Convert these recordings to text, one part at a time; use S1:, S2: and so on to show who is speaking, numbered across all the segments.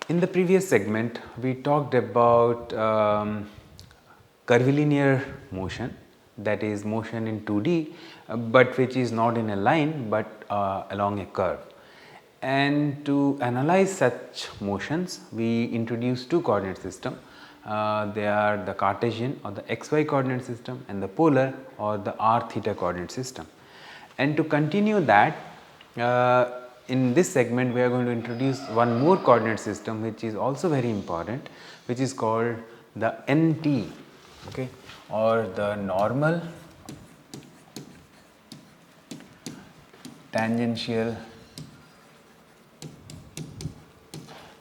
S1: In the previous segment, we talked about curvilinear motion, that is motion in 2D, but which is not in a line but along a curve. And to analyze such motions, we introduce two coordinate system. They are the Cartesian or the xy coordinate system and the polar or the r theta coordinate system. And to continue that, in this segment we are going to introduce one more coordinate system which is also very important, which is called the NT, okay, or the normal tangential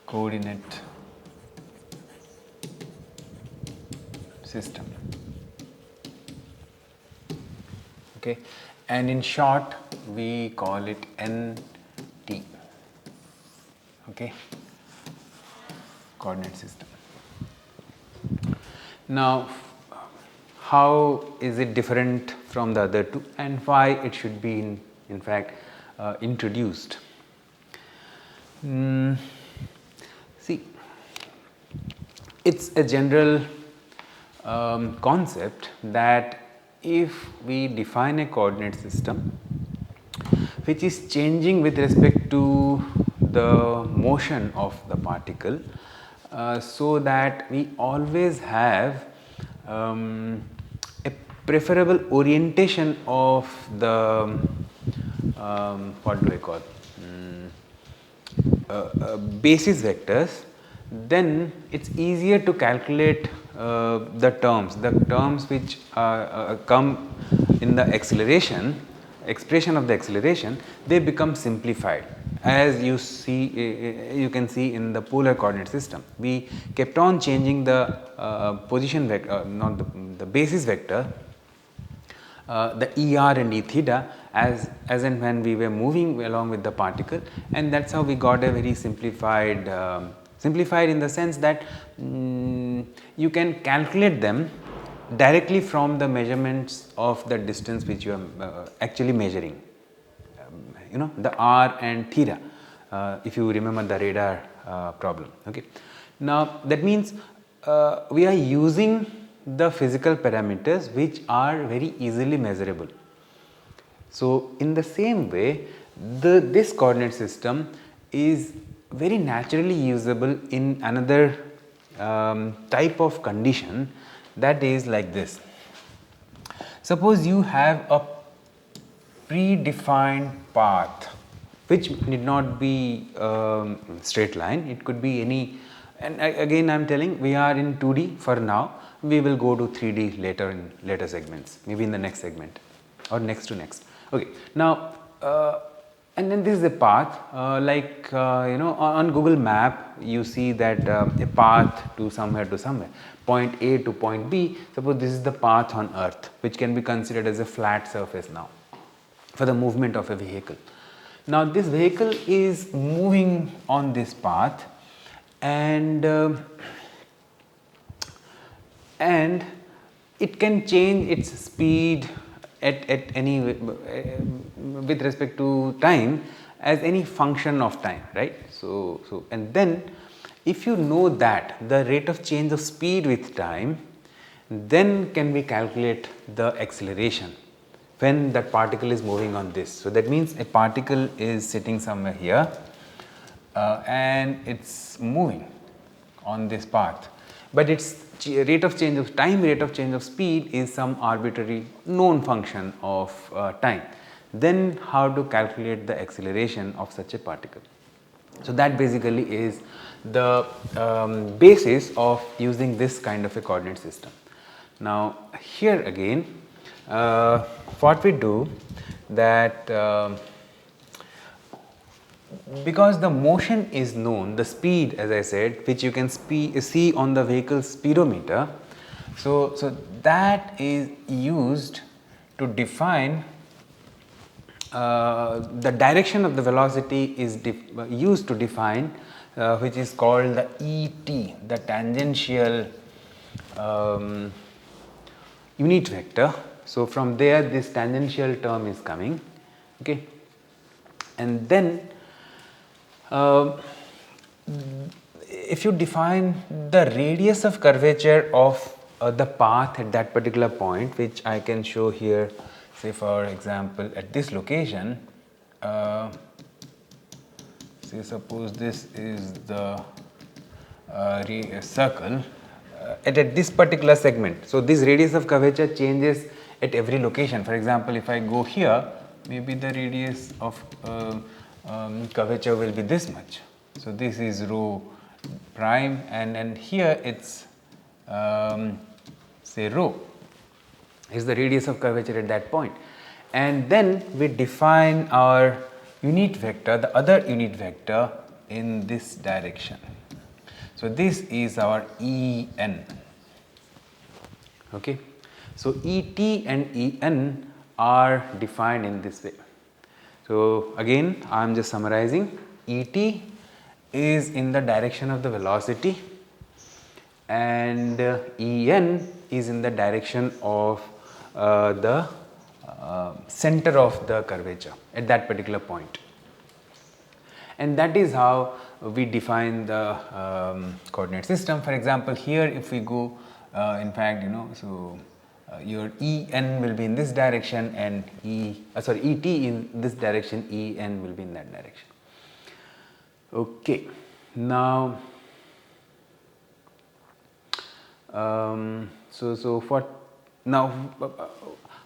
S1: coordinate system, okay, and in short we call it NT, okay, coordinate system. Now, how is it different from the other two and why it should be in fact introduced? See, it's a general concept that if we define a coordinate system which is changing with respect to the motion of the particle, so that we always have a preferable orientation of the what do I call basis vectors, then it's easier to calculate the terms which come in the acceleration, expression of the acceleration, they become simplified. As you see, you can see in the polar coordinate system, we kept on changing the position vector, not the basis vector, the ER and E theta as and when we were moving along with the particle, and that's how we got a very simplified in the sense that you can calculate them directly from the measurements of the distance which you are actually measuring, you know, the r and theta, if you remember the radar problem. Okay. Now, that means we are using the physical parameters which are very easily measurable. So, in the same way, this coordinate system is very naturally usable in another type of condition, that is like this. Suppose you have a predefined path which need not be straight line, it could be any, and again I am telling we are in 2D for now, we will go to 3D later in later segments, maybe in the next segment or next to next. Okay. Now, and then this is a path like you know, on Google Map you see that a path to somewhere, point A to point B. Suppose this is the path on earth which can be considered as a flat surface now for the movement of a vehicle. Now, this vehicle is moving on this path and it can change its speed at any with respect to time as any function of time, right. So and then if you know that the rate of change of speed with time, then can we calculate the acceleration when that particle is moving on this. So, that means a particle is sitting somewhere here and it's moving on this path, but its rate of change of time, rate of change of speed is some arbitrary known function of time. Then how to calculate the acceleration of such a particle. So, that basically is the basis of using this kind of a coordinate system. Now, here again what we do that because the motion is known, the speed as I said, which you can see on the vehicle speedometer. So, that is used to define the direction of the velocity is used to define which is called the ET, the tangential unit vector. So, from there this tangential term is coming, okay, and then if you define the radius of curvature of the path at that particular point, which I can show here, say for example at this location, say suppose this is the circle at this particular segment. So, this radius of curvature changes at every location. For example, if I go here, maybe the radius of curvature will be this much. So, this is rho prime, and here it's say rho is the radius of curvature at that point. And then we define our unit vector, the other unit vector in this direction. So, this is our En. Okay. So, Et and En are defined in this way. So, again I am just summarizing. Et is in the direction of the velocity, and En is in the direction of the center of the curvature at that particular point. And that is how we define the coordinate system. For example, here if we go in fact, so your En will be in this direction, and Et in this direction, En will be in that direction. Okay. Now so for now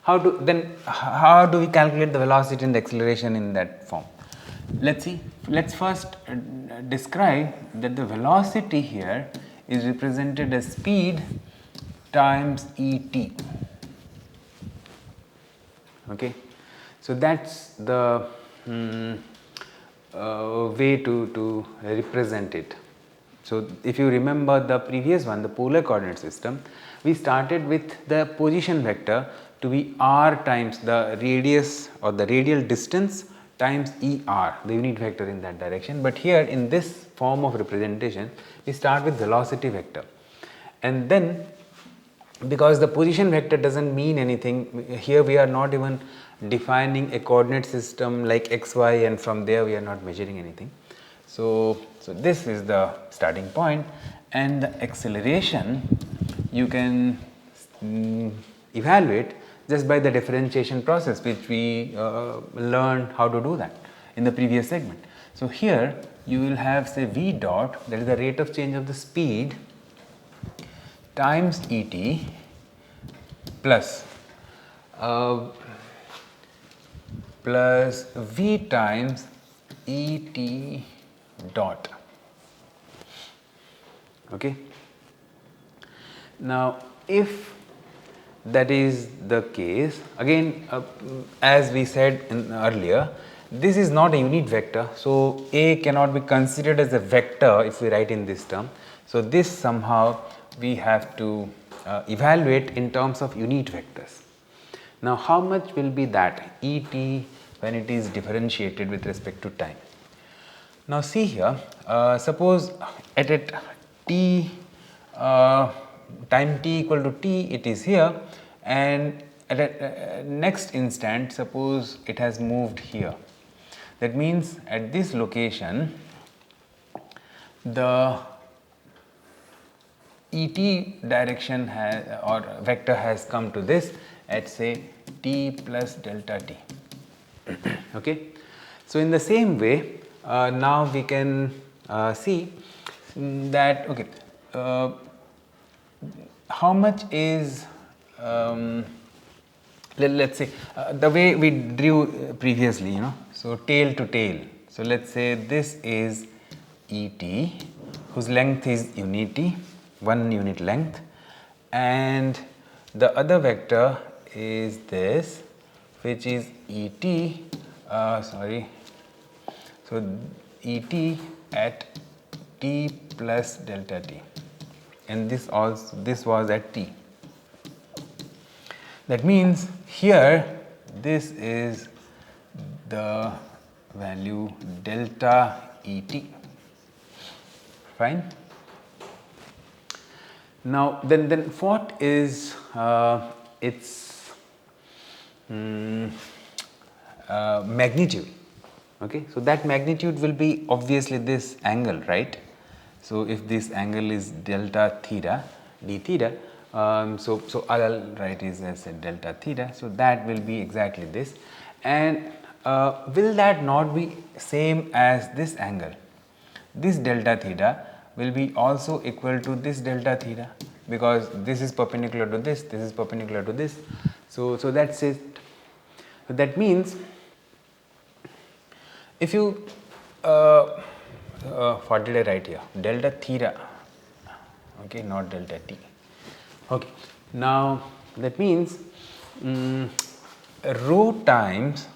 S1: how do we calculate the velocity and the acceleration in that form? Let's see. Let's first describe that the velocity here is represented as speed times Et. Okay. So, that is the way to represent it. So, if you remember the previous one, the polar coordinate system, we started with the position vector to be r times the radius or the radial distance times Er, the unit vector in that direction. But here in this form of representation, we start with velocity vector, and then because the position vector does not mean anything, here we are not even defining a coordinate system like xy, and from there we are not measuring anything. So, this is the starting point, and the acceleration you can evaluate just by the differentiation process, which we learned how to do that in the previous segment. So, here you will have say v dot, that is the rate of change of the speed, times Et plus v times Et dot. Okay. Now, if that is the case, again as we said earlier, this is not a unit vector. So, A cannot be considered as a vector if we write in this term. So, this somehow we have to evaluate in terms of unit vectors. Now, how much will be that Et when it is differentiated with respect to time? Now, see here, suppose at t time t equal to t, it is here, and at a next instant suppose it has moved here. That means at this location the Et direction has or vector has come to this at say t plus delta t. Okay. So, in the same way now we can see that okay, how much is let us say the way we drew previously, so tail to tail. So, let us say this is Et whose length is unity, 1 unit length, and the other vector is this, which is Et so Et at t plus delta t, and this was at t. That means here this is the value delta Et. Fine. Now, then what is its magnitude? Okay. So, that magnitude will be obviously this angle, right. So if this angle is delta theta d theta, so I'll write it as a delta theta. So that will be exactly this, and will that not be same as this angle? This delta theta will be also equal to this delta theta, because this is perpendicular to this is perpendicular to this. So that's it. So that means if you what did I write here? Delta theta, okay, not delta t. Okay, now that means rho times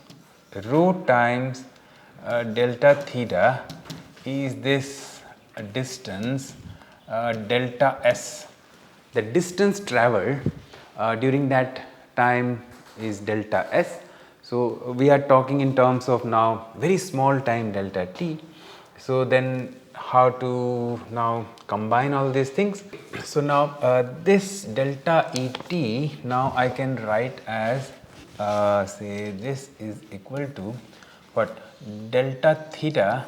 S1: delta theta is this distance delta s. The distance traveled during that time is delta s. So we are talking in terms of now very small time delta t. So then how to now combine all these things? So now this delta Et now I can write as say this is equal to what, delta theta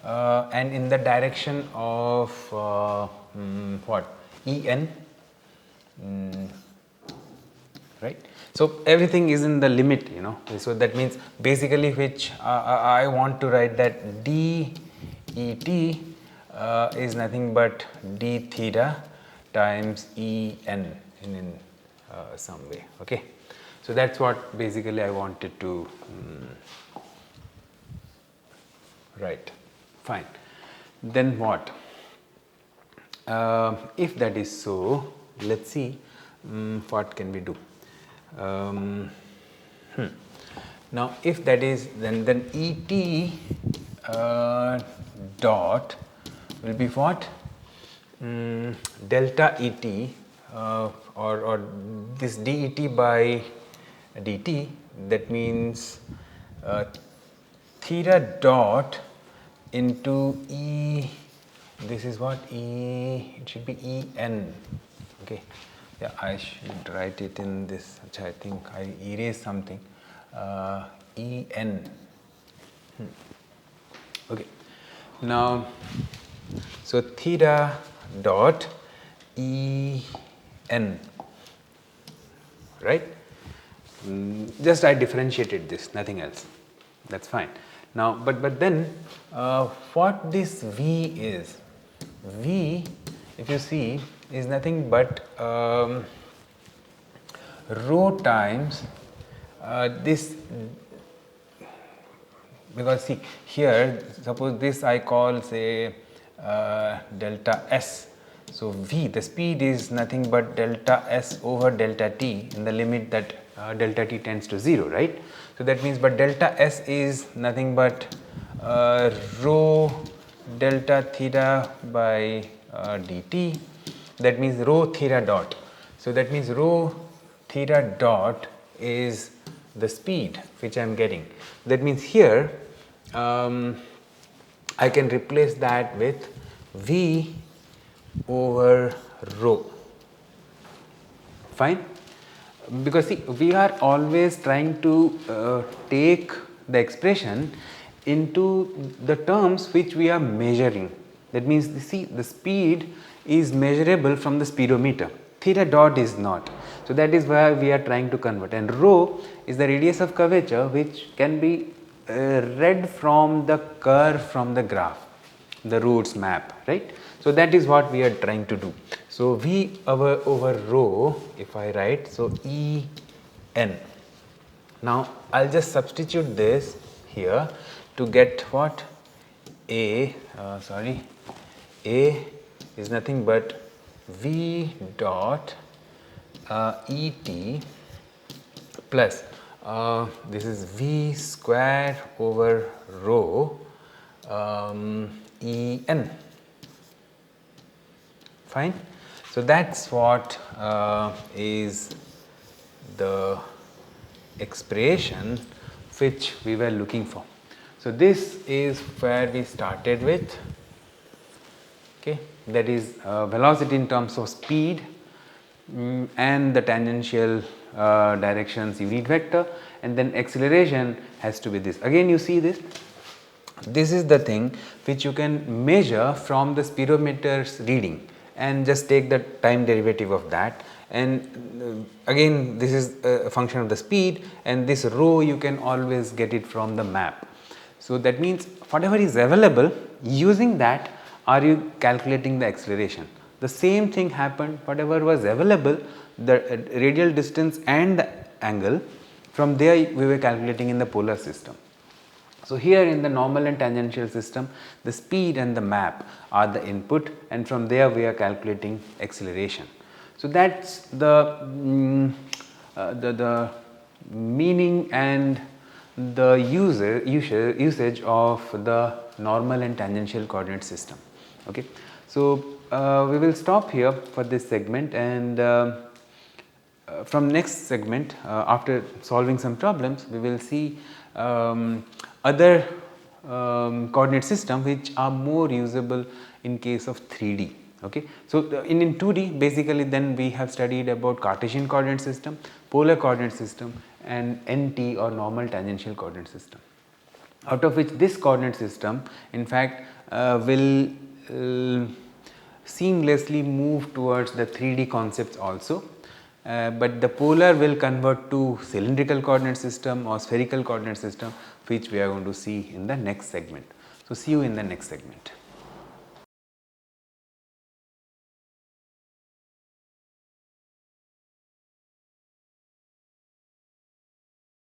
S1: and in the direction of what, En, right. So everything is in the limit, you know. So that means basically which I want to write that d Et is nothing but d theta times En in some way. Okay. So that's what basically I wanted to write. Fine. Then what? If that is so, let's see what can we do. Now if that is, then Et dot will be what? Delta Et or this det by dt, that means theta dot into E, this is what, E, it should be En, okay. Yeah, I should write it in this, I think I erased something, En, okay. Now, so theta dot En, right? Just I differentiated this, nothing else, that's fine. Now, but then what this V is, V, if you see, is nothing but rho times this, because see here, suppose this I call say delta S. So V, the speed is nothing but delta S over delta t in the limit that delta t tends to 0, right. So that means, but delta S is nothing but rho delta theta by dt, that means rho theta dot. So that means rho theta dot is the speed which I am getting. That means here I can replace that with V over rho. Fine, because see, we are always trying to take the expression into the terms which we are measuring. That means, see, the speed is measurable from the speedometer, theta dot is not. So that is why we are trying to convert, and rho is the radius of curvature which can be read from the curve from the graph, the roots map, right. So that is what we are trying to do. So V over rho, if I write, so En. Now I'll just substitute this here to get what, A is nothing but V dot Et plus this is V square over rho En. Fine. So that's what is the expression which we were looking for. So this is where we started with, okay, that is velocity in terms of speed and the tangential directions unit vector, and then acceleration has to be this. Again you see this, This is the thing which you can measure from the speedometer's reading and just take the time derivative of that, and again this is a function of the speed, and this rho you can always get it from the map. So that means whatever is available, using that are you calculating the acceleration. The same thing happened, whatever was available, the radial distance and the angle, from there we were calculating in the polar system. So here in the normal and tangential system, the speed and the map are the input, and from there we are calculating acceleration. So that's the the meaning and the usage of the normal and tangential coordinate system. Okay. So we will stop here for this segment, and from next segment, after solving some problems, we will see other coordinate system which are more usable in case of 3D. Okay. So in 2D, basically then we have studied about Cartesian coordinate system, polar coordinate system, and NT or normal tangential coordinate system, out of which this coordinate system in fact will seamlessly move towards the 3D concepts also. But the polar will convert to cylindrical coordinate system or spherical coordinate system, which we are going to see in the next segment. So see you in the next segment.